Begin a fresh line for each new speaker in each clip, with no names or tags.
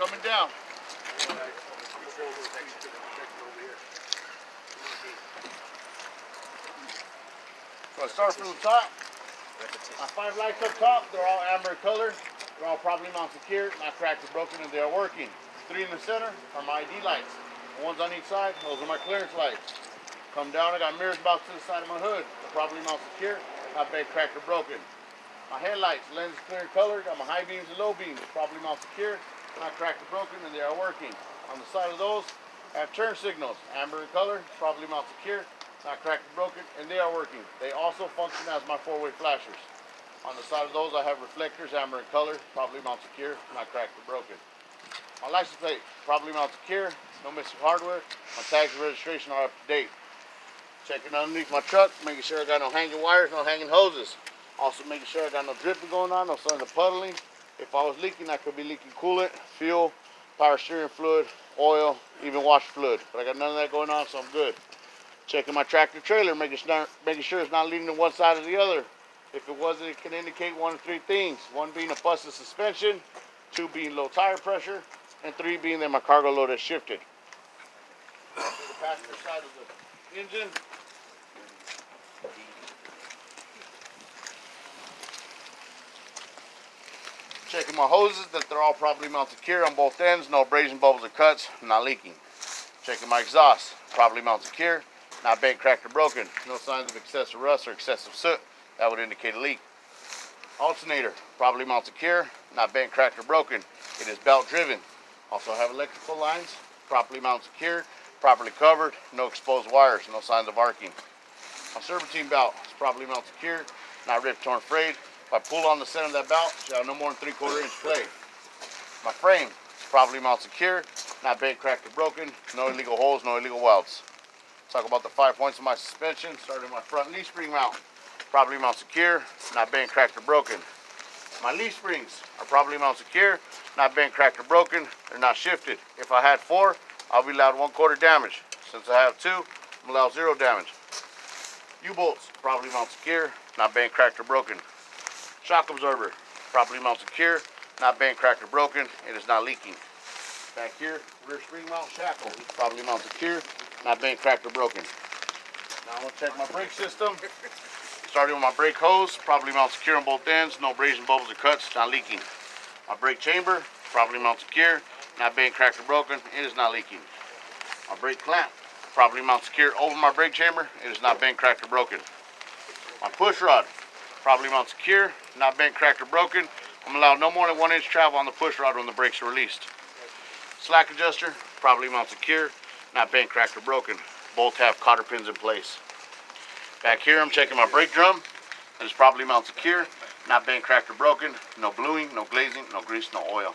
coming down. So I start from the top. My 5 lights up top, they're all amber color. They're all properly mounted secure, not cracked or broken, and they are working. 3 in the center are my ID lights. The ones on each side, those are my clearance lights. Come down, I got mirrors mounted to the side of my hood. They're properly mounted secure, not bent, cracked, or broken. My headlights, lens clear color, got my high beams and low beams, properly mounted secure, not cracked or broken, and they are working. On the side of those, I have turn signals, amber in color, properly mounted secure, not cracked or broken, and they are working. They also function as my 4-way flashers. On the side of those, I have reflectors, amber in color, properly mounted secure, not cracked or broken. My license plate, properly mounted secure, no missing hardware. My tags and registration are up to date. Checking underneath my truck, making sure I got no hanging wires, no hanging hoses. Also making sure I got no dripping going on, no signs of puddling. If I was leaking, I could be leaking coolant, fuel, power steering fluid, oil, even washer fluid. But I got none of that going on, so I'm good. Checking my tractor trailer, making sure it's not leaning to one side or the other. If it wasn't, it can indicate 1 of 3 things. 1 being a busted suspension, 2 being low tire pressure, and 3 being that my cargo load has shifted. To the passenger side of the engine. Checking my hoses that they're all properly mounted secure on both ends, no abrasion, bubbles, or cuts, not leaking. Checking my exhaust, properly mounted secure, not bent, cracked, or broken. No signs of excessive rust or excessive soot. That would indicate a leak. Alternator, properly mounted secure, not bent, cracked, or broken. It is belt driven. Also have electrical lines, properly mounted secure, properly covered, no exposed wires, no signs of arcing. My serpentine belt is properly mounted secure, not ripped, torn, frayed. If I pull on the center of that belt, it should have no more than 3/4 inch play. My frame is properly mounted secure, not bent, cracked, or broken, no illegal holes, no illegal welds. Talk about the 5 points of my suspension, starting with my front leaf spring mount. Properly mounted secure, not bent, cracked, or broken. My leaf springs are properly mounted secure, not bent, cracked, or broken. They're not shifted. If I had 4, I'll be allowed 1/4 damage. Since I have 2, I'm allowed 0 damage. U-bolts, properly mounted secure, not bent, cracked, or broken. Shock absorber, properly mounted secure, not bent, cracked, or broken. It is not leaking. Back here, rear spring mount shackle, properly mounted secure, not bent, cracked, or broken. Now I'm going to check my brake system. Starting with my brake hose, properly mounted secure on both ends, no abrasion, bubbles, or cuts, not leaking. My brake chamber, properly mounted secure, not bent, cracked, or broken, it is not leaking. My brake clamp, properly mounted secure over my brake chamber, it is not bent, cracked, or broken. My push rod, properly mounted secure, not bent, cracked, or broken. I'm allowed no more than 1 inch travel on the push rod when the brakes are released. Slack adjuster, properly mounted secure, not bent, cracked, or broken. Both have cotter pins in place. Back here, I'm checking my brake drum. It is properly mounted secure, not bent, cracked, or broken. No bluing, no glazing, no grease, no oil.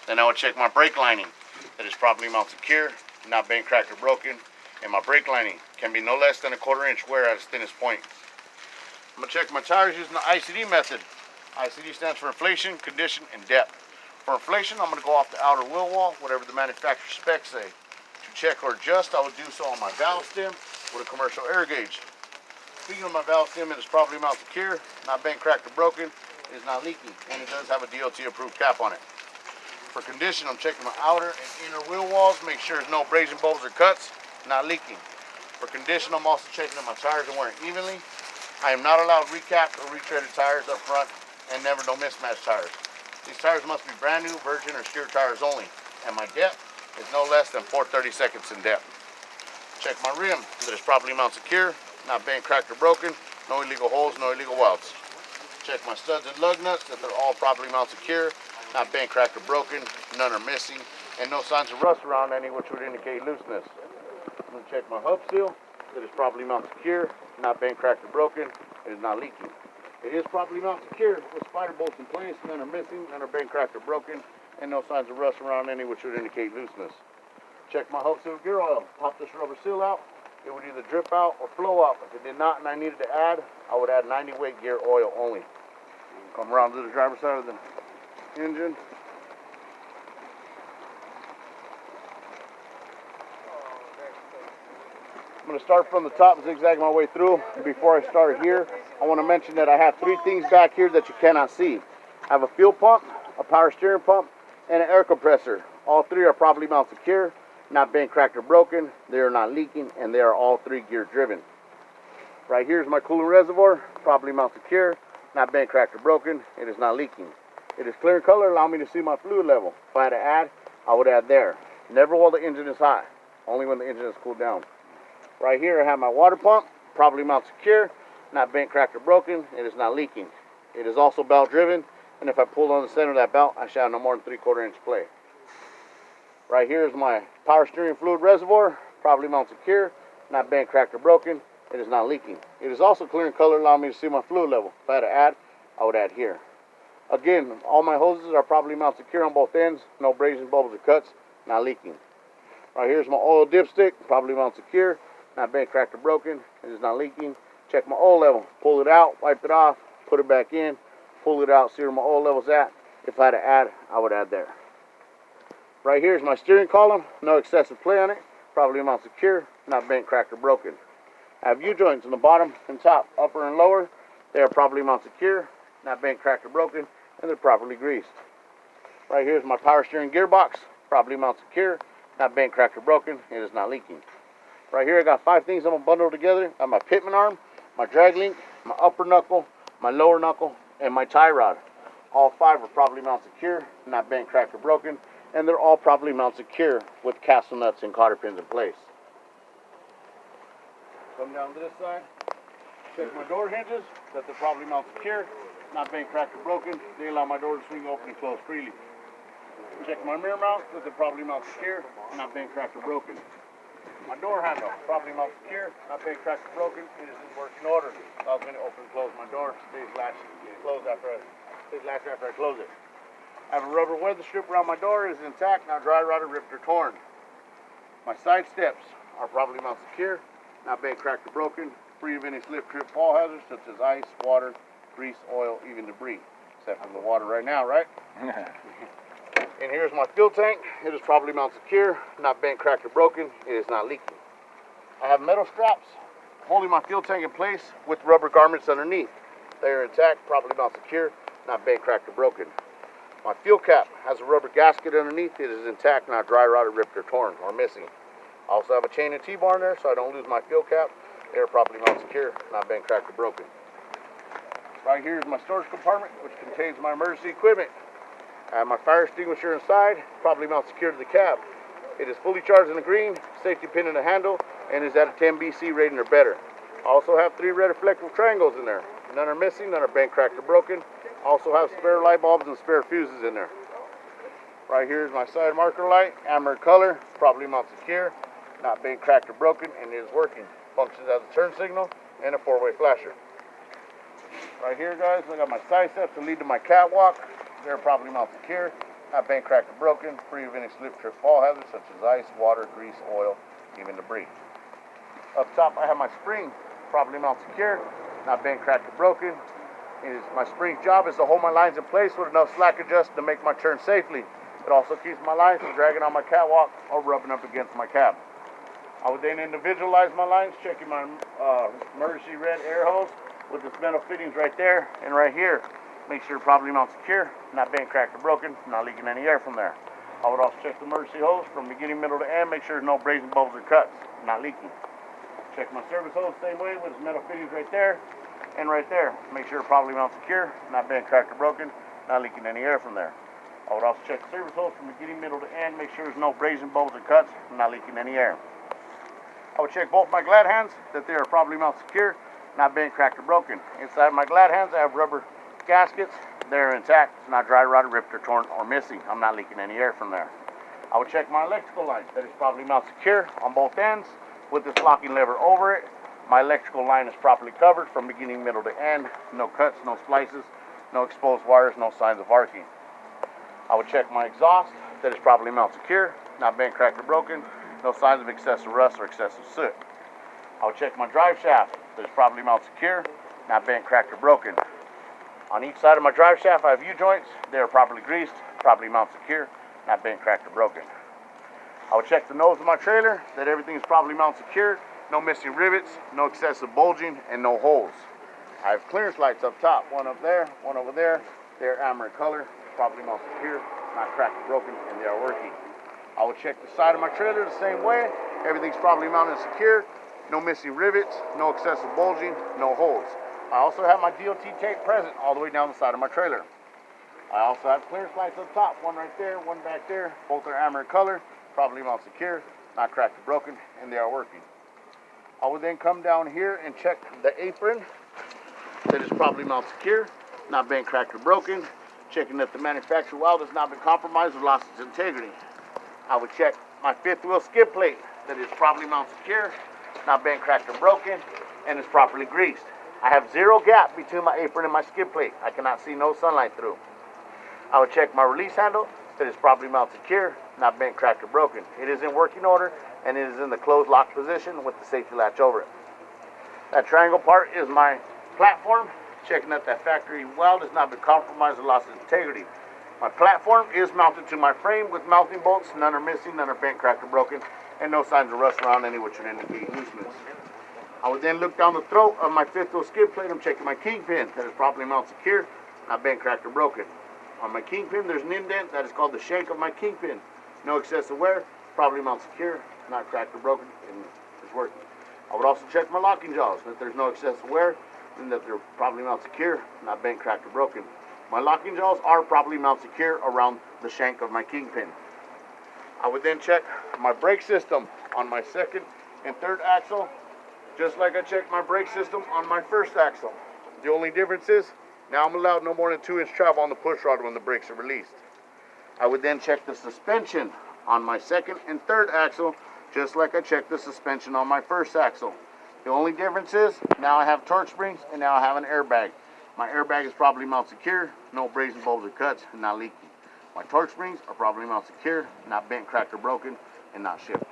Then I would check my brake lining. It is properly mounted secure, not bent, cracked, or broken. And my brake lining can be no less than 1/4 inch wear at its thinnest point. I'm going to check my tires using the ICD method. ICD stands for inflation, condition, and depth. For inflation, I'm going to go off the outer wheel wall, whatever the manufacturer specs say. To check or adjust, I would do so on my valve stem with a commercial air gauge. Speaking of my valve stem, it is properly mounted secure, not bent, cracked, or broken. It is not leaking, and it does have a DOT approved cap on it. For condition, I'm checking my outer and inner wheel walls, make sure there's no abrasion, bubbles, or cuts, not leaking. For condition, I'm also checking that my tires are wearing evenly. I am not allowed recapped or retreaded tires up front, and never no mismatched tires. These tires must be brand new, virgin, or skid tires only, and my depth is no less than 4/32 in depth. Check my rim that is properly mounted secure, not bent, cracked, or broken, no illegal holes, no illegal welds. Check my studs and lug nuts that they're all properly mounted secure, not bent, cracked, or broken, none are missing, and no signs of rust around any, which would indicate looseness. I'm going to check my hub seal that is properly mounted secure, not bent, cracked, or broken, it is not leaking. It is properly mounted secure with spider bolts in place, none are missing, none are bent, cracked, or broken, and no signs of rust around any, which would indicate looseness. Check my hub seal gear oil, pop this rubber seal out. It would either drip out or flow out. If it did not and I needed to add, I would add 90 weight gear oil only. Come around to the driver's side of the engine. I'm going to start from the top, zigzag my way through. Before I start here, I want to mention that I have 3 things back here that you cannot see. I have a fuel pump, a power steering pump, and an air compressor. All three are properly mounted secure, not bent, cracked, or broken. They are not leaking, and they are all 3 gear driven. Right here is my coolant reservoir, properly mounted secure, not bent, cracked, or broken. It is not leaking. It is clear in color, allow me to see my fluid level. If I had to add, I would add there. Never while the engine is hot, only when the engine is cooled down. Right here I have my water pump, properly mounted secure, not bent, cracked, or broken. It is not leaking. It is also belt driven, and if I pull on the center of that belt, I should have no more than 3/4 inch play. Right here is my power steering fluid reservoir, properly mounted secure, not bent, cracked, or broken. It is not leaking. It is also clear in color, allowing me to see my fluid level. If I had to add, I would add here. Again, all my hoses are properly mounted secure on both ends, no abrasions, bubbles, or cuts, not leaking. Right here's my oil dipstick, properly mounted secure, not bent, cracked, or broken. It is not leaking. Check my oil level, pull it out, wipe it off, put it back in, pull it out, see where my oil level's at. If I had to add, I would add there. Right here is my steering column, no excessive play on it, properly mounted secure, not bent, cracked, or broken. I have U-joints on the bottom and top, upper and lower. They are properly mounted secure, not bent, cracked, or broken, and they're properly greased. Right here is my power steering gearbox, properly mounted secure, not bent, cracked, or broken. It is not leaking. Right here I got 5 things I'm gonna bundle together. I got my pitman arm, my drag link, my upper knuckle, my lower knuckle, and my tie rod. All 5 are properly mounted secure, not bent, cracked, or broken, and they're all properly mounted secure with castle nuts and cotter pins in place. Come down to this side, check my door hinges, that they're properly mounted secure, not bent, cracked, or broken. They allow my door to swing open and close freely. Check my mirror mounts, that they're properly mounted secure, not bent, cracked, or broken. My door handle, properly mounted secure, not bent, cracked, or broken. It is in working order. Allows me to open and close my door. Stays latched after I close it. I have a rubber weather strip around my door. It is intact, not dry rotted, ripped, or torn. My side steps are properly mounted secure, not bent, cracked, or broken. Free of any slip, trip, fall hazards such as ice, water, grease, oil, even debris. Except for the water right now, right? And here's my fuel tank. It is properly mounted secure, not bent, cracked, or broken. It is not leaking. I have metal straps holding my fuel tank in place with rubber garments underneath. They are intact, properly mounted secure, not bent, cracked, or broken. My fuel cap has a rubber gasket underneath. It is intact, not dry rotted, ripped, or torn, or missing. I also have a chain and T-bar in there so I don't lose my fuel cap. They are properly mounted secure, not bent, cracked, or broken. Right here is my storage compartment, which contains my emergency equipment. I have my fire extinguisher inside, properly mounted secure to the cab. It is fully charged in the green, safety pin in the handle, and is at a 10 BC rating or better. I also have 3 red reflective triangles in there. None are missing, none are bent, cracked, or broken. Also have spare light bulbs and spare fuses in there. Right here is my side marker light, amber color, properly mounted secure, not bent, cracked, or broken, and it is working. Functions as a turn signal and a 4-way flasher. Right here, guys, I got my side steps that lead to my catwalk. They're properly mounted secure, not bent, cracked, or broken, free of any slip, trip, fall hazards such as ice, water, grease, oil, even debris. Up top, I have my spring, properly mounted secure, not bent, cracked, or broken. My spring's job is to hold my lines in place with enough slack adjust to make my turn safely. It also keeps my lines from dragging on my catwalk or rubbing up against my cab. I would then individualize my lines, checking my emergency red air hose with this metal fittings right there and right here. Make sure properly mounted secure, not bent, cracked, or broken, not leaking any air from there. I would also check the emergency hose from beginning, middle, to end, make sure there's no abrasion, bubbles, or cuts, not leaking. Check my service hose same way with this metal fittings right there and right there. Make sure properly mounted secure, not bent, cracked, or broken, not leaking any air from there. I would also check the service hose from beginning, middle, to end, make sure there's no abrasion, bubbles, or cuts, not leaking any air. I would check both my glad hands that they are properly mounted secure, not bent, cracked, or broken. Inside my glad hands I have rubber gaskets. They're intact. It's not dry rotted, ripped, or torn, or missing. I'm not leaking any air from there. I would check my electrical line that is properly mounted secure on both ends with this locking lever over it. My electrical line is properly covered from beginning, middle, to end. No cuts, no splices, no exposed wires, no signs of arcing. I would check my exhaust that is properly mounted secure, not bent, cracked, or broken. No signs of excessive rust or excessive soot. I would check my drive shaft that is properly mounted secure, not bent, cracked, or broken. On each side of my drive shaft I have U-joints. They are properly greased, properly mounted secure, not bent, cracked, or broken. I would check the nose of my trailer that everything is properly mounted secure, no missing rivets, no excessive bulging, and no holes. I have clearance lights up top, one up there, one over there. They're amber in color, properly mounted secure, not cracked or broken, and they are working. I will check the side of my trailer the same way. Everything's properly mounted and secure. No missing rivets, no excessive bulging, no holes. I also have my DOT tape present all the way down the side of my trailer. I also have clearance lights up top, one right there, one back there. Both are amber color, properly mounted secure, not cracked or broken, and they are working. I will then come down here and check the apron that is properly mounted secure, not bent, cracked, or broken, checking that the manufacturer weld has not been compromised or lost its integrity. I would check my fifth wheel skid plate that is properly mounted secure, not bent, cracked, or broken, and is properly greased. I have zero gap between my apron and my skid plate. I cannot see no sunlight through. I would check my release handle that is properly mounted secure, not bent, cracked, or broken. It is in working order and it is in the closed lock position with the safety latch over it. That triangle part is my platform, checking that that factory weld has not been compromised or lost its integrity. My platform is mounted to my frame with mounting bolts. None are missing, none are bent, cracked, or broken, and no signs of rust around any which would indicate looseness. I would then look down the throat of my fifth wheel skid plate. I'm checking my kingpin that is properly mounted secure, not bent, cracked, or broken. On my kingpin, there's an indent that is called the shank of my kingpin. No excessive wear, properly mounted secure, not cracked or broken, and it's working. I would also check my locking jaws, that there's no excessive wear, and that they're properly mounted secure, not bent, cracked, or broken. My locking jaws are properly mounted secure around the shank of my kingpin. I would then check my brake system on my second and third axle, just like I checked my brake system on my first axle. The only difference is, now I'm allowed no more than 2-inch travel on the push rod when the brakes are released. I would then check the suspension on my second and third axle, just like I checked the suspension on my first axle. The only difference is, now I have torque springs and now I have an airbag. My airbag is properly mounted secure, no abrasion, bulbs, or cuts, and not leaking. My torque springs are properly mounted secure, not bent, cracked, or broken, and not shipped.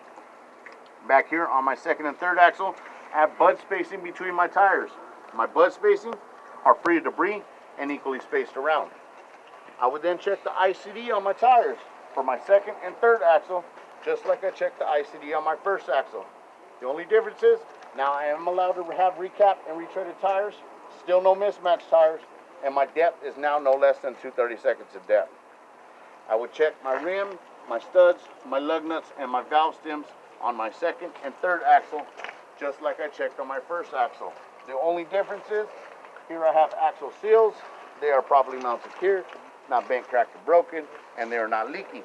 Back here on my second and third axle, I have bud spacing between my tires. My bud spacing are free of debris and equally spaced around. I would then check the ICD on my tires for my second and third axle, just like I checked the ICD on my first axle. The only difference is, now I am allowed to have recap and retreaded tires, still no mismatched tires, and my depth is now no less than 2/32 of depth. I would check my rim, my studs, my lug nuts, and my valve stems on my second and third axle, just like I checked on my first axle. The only difference is, here I have axle seals. They are properly mounted secure, not bent, cracked, or broken, and they are not leaking.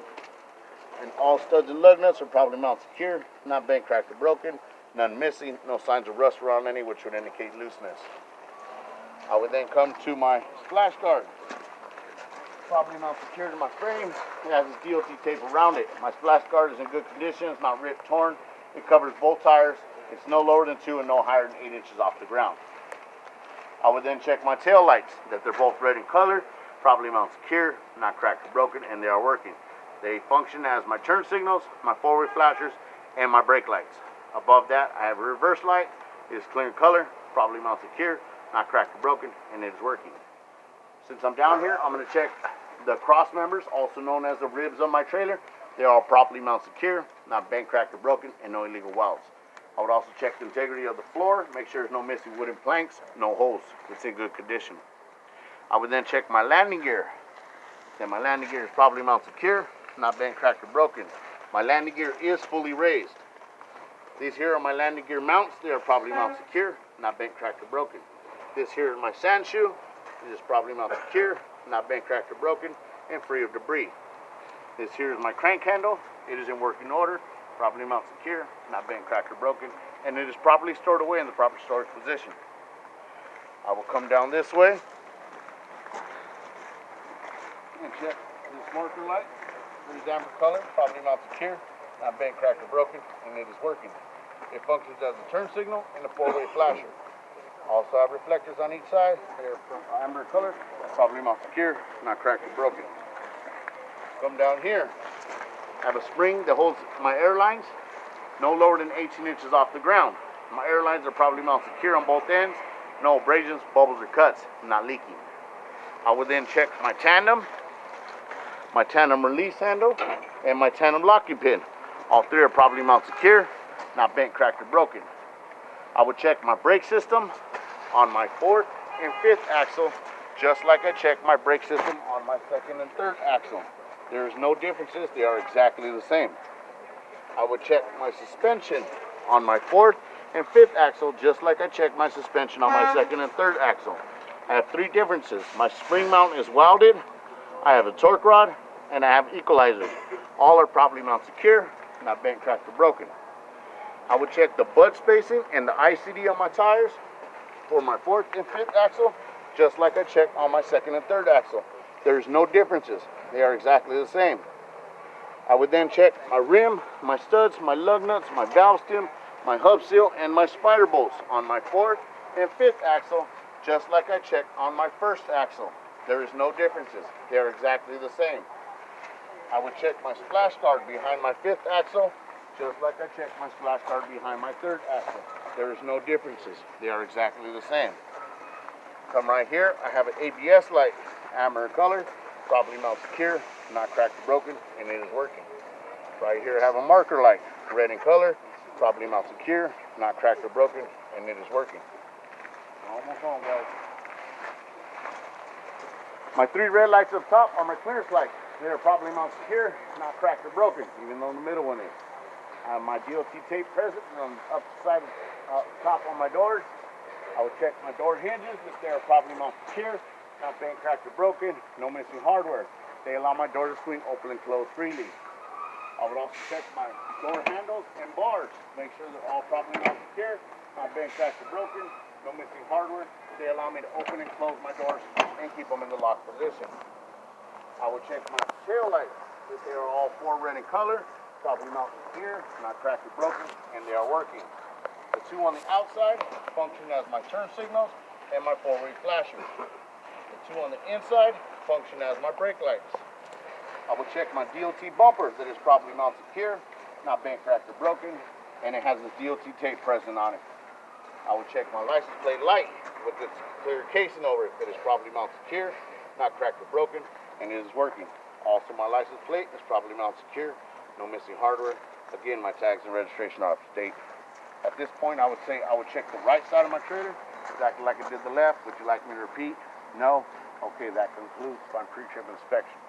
And all studs and lug nuts are properly mounted secure, not bent, cracked, or broken, none missing, no signs of rust around any which would indicate looseness. I would then come to my splash guard. Properly mounted secure to my frame. It has its DOT tape around it. My splash guard is in good condition. It's not ripped, torn. It covers both tires. It's no lower than 2 and no higher than 8 inches off the ground. I would then check my tail lights, that they're both red in color, properly mounted secure, not cracked or broken, and they are working. They function as my turn signals, my forward flashers, and my brake lights. Above that, I have a reverse light. It is clear in color, properly mounted secure, not cracked or broken, and it is working. Since I'm down here, I'm going to check the cross members, also known as the ribs of my trailer. They are all properly mounted secure, not bent, cracked, or broken, and no illegal welds. I would also check the integrity of the floor, make sure there's no missing wooden planks, no holes. It's in good condition. I would then check my landing gear. Then my landing gear is properly mounted secure, not bent, cracked, or broken. My landing gear is fully raised. These here are my landing gear mounts. They are properly mounted secure, not bent, cracked, or broken. This here is my sand shoe. It is properly mounted secure, not bent, cracked, or broken, and free of debris. This here is my crank handle. It is in working order, properly mounted secure, not bent, cracked, or broken, and it is properly stored away in the proper storage position. I will come down this way and check this marker light. It is amber color, properly mounted secure, not bent, cracked, or broken, and it is working. It functions as a turn signal and a 4-way flasher. Also have reflectors on each side. They're amber color, properly mounted secure, not cracked or broken. Come down here. I have a spring that holds my air lines no lower than 18 inches off the ground. My air lines are properly mounted secure on both ends. No abrasions, bubbles, or cuts, not leaking. I will then check my tandem release handle, and my tandem locking pin. All three are properly mounted secure, not bent, cracked, or broken. I would check my brake system on my fourth and fifth axle, just like I checked my brake system on my second and third axle. There's no differences. They are exactly the same. I would check my suspension on my fourth and fifth axle just like I check my suspension on my second and third axle. I have three differences. My spring mount is welded, I have a torque rod, and I have equalizers. All are properly mounted secure, not bent, cracked, or broken. I would check the butt spacing and the ICD on my tires for my fourth and fifth axle just like I check on my second and third axle. There's no differences. They are exactly the same. I would then check my rim, my studs, my lug nuts, my valve stem, my hub seal, and my spider bolts on my fourth and fifth axle, just like I checked on my first axle. There is no differences. They are exactly the same. I would check my splash guard behind my fifth axle, just like I checked my splash guard behind my third axle. There is no differences. They are exactly the same. Come right here, I have an ABS light, amber in color, properly mounted secure, not cracked or broken, and it is working. Right here I have a marker light, red in color, properly mounted secure, not cracked or broken, and it is working. Almost home, guys. My three red lights up top are my clearance lights. They are properly mounted secure, not cracked or broken, even though the middle one is. I have my DOT tape present on the upside top on my doors. I will check my door hinges if they are properly mounted secure, not bent, cracked, or broken, no missing hardware. They allow my door to swing open and close freely. I would also check my door handles and bars, make sure they're all properly mounted secure, not bent, cracked, or broken, no missing hardware. They allow me to open and close my doors and keep them in the locked position. I will check my tail lights if they are all four red in color, properly mounted secure, not cracked or broken, and they are working. The two on the outside function as my turn signals and my four-way flashers. The two on the inside function as my brake lights. I will check my DOT bumper that is properly mounted secure, not bent, cracked, or broken, and it has this DOT tape present on it. I will check my license plate light with its clear casing over it that is properly mounted secure, not cracked or broken, and it is working. Also, my license plate is properly mounted secure, no missing hardware. Again, my tags and registration are up to date. At this point, I would say I would check the right side of my trailer, exactly like I did the left. Would you like me to repeat? No? Okay, that concludes my pre-trip inspection.